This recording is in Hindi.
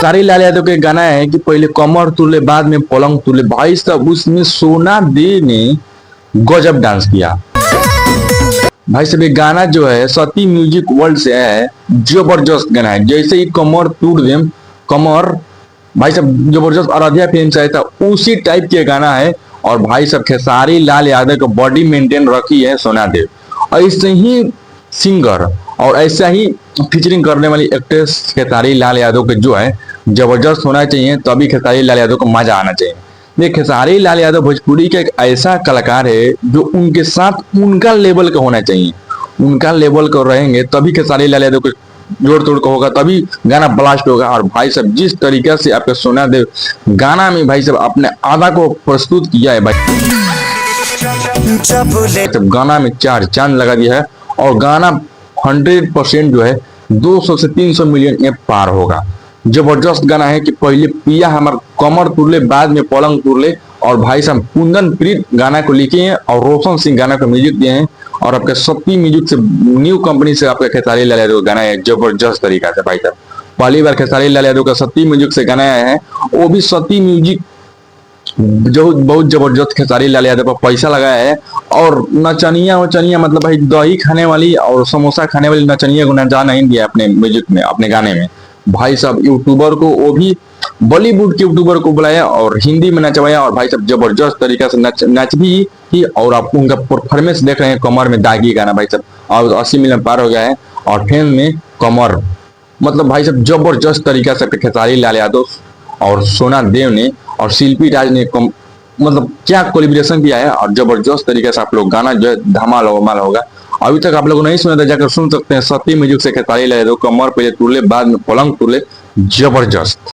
खेसारी लाल यादव के गाना है कि पहले कमर तुले बाद में पलंग तुले। भाई साहब उसमें सोना दे ने गजब डांस किया। भाई साहब ये गाना जो है सती म्यूजिक वर्ल्ड से है, जबरदस्त गाना है। जैसे ही कमर टूट दे कमर, भाई साहब जबरदस्त आराध्या फिल्म से आया था उसी टाइप के गाना है। और भाई साहब खेसारी लाल यादव का बॉडी मेंटेन रखी है सोना देव। ऐसे ही सिंगर और ऐसा ही फीचरिंग करने वाली एक्ट्रेस खेसारी लाल यादव के जो है जबरदस्त होना चाहिए, तभी खेसारी लाल यादव को मजा आना चाहिए। ये खेसारी लाल यादव भोजपुरी का एक ऐसा कलाकार है जो उनके साथ उनका लेवल का होना चाहिए। उनका लेवल का रहेंगे तभी खेसारी लाल यादव को जोड़ तोड़ का होगा, तभी गाना ब्लास्ट होगा। और भाई साहब जिस तरीके से आपके सोना देव गाना में भाई साहब अपने आधा को प्रस्तुत किया है भाई, जब गाना में चार चांद लगा दिया है। और गाना 100% जो है 200 से 300 मिलियन ऐप पार होगा। जबरदस्त गाना है कि पहले पिया हमार कमर तुरले बाद में पलंग तुरले। और भाई साहब कुंदन प्रीत गाना को लिखे हैं और रोशन सिंह गाना को म्यूजिक दिए हैं। और आपके सती म्यूजिक से न्यू कंपनी से आपके खेसारी लाल यादव गाना है जबरदस्त तरीका से। भाई साहब पहली बार खेसारी लाल यादव का सती म्यूजिक से गाना आया है, वो भी सती म्यूजिक जो बहुत जबरदस्त खेसारी लाल यादव पर पैसा लगाया है। और नचनिया वचनिया मतलब भाई दही खाने वाली और समोसा खाने वाली नचनिया को नचा नहीं दिया अपने म्यूजिक में, अपने गाने में। भाई साहब यूट्यूबर को, वो भी बॉलीवुड के यूट्यूबर को बुलाया और हिंदी में नचवाया। और भाई साहब जबरदस्त तरीका से नच भी ही। और आप उनका परफॉर्मेंस देख रहे हैं, कमर में दागी गाना भाई साहब और 80 मिलियन पार हो गया है। और फिल्म में कमर मतलब भाई साहब जबरदस्त तरीका से खेसारी लाल यादव और सोना देव ने और शिल्पी राज ने मतलब क्या कोलिब्रेशन किया है। और जबरदस्त तरीके से आप लोग गाना जो है धमाल होगा। अभी तक आप लोग नहीं सुने तो जाकर सुन सकते हैं। सती म्यूजिक से खेसारी लाल यादव कमर पहले तुरले बाद में पलंग तुरले, जबरदस्त।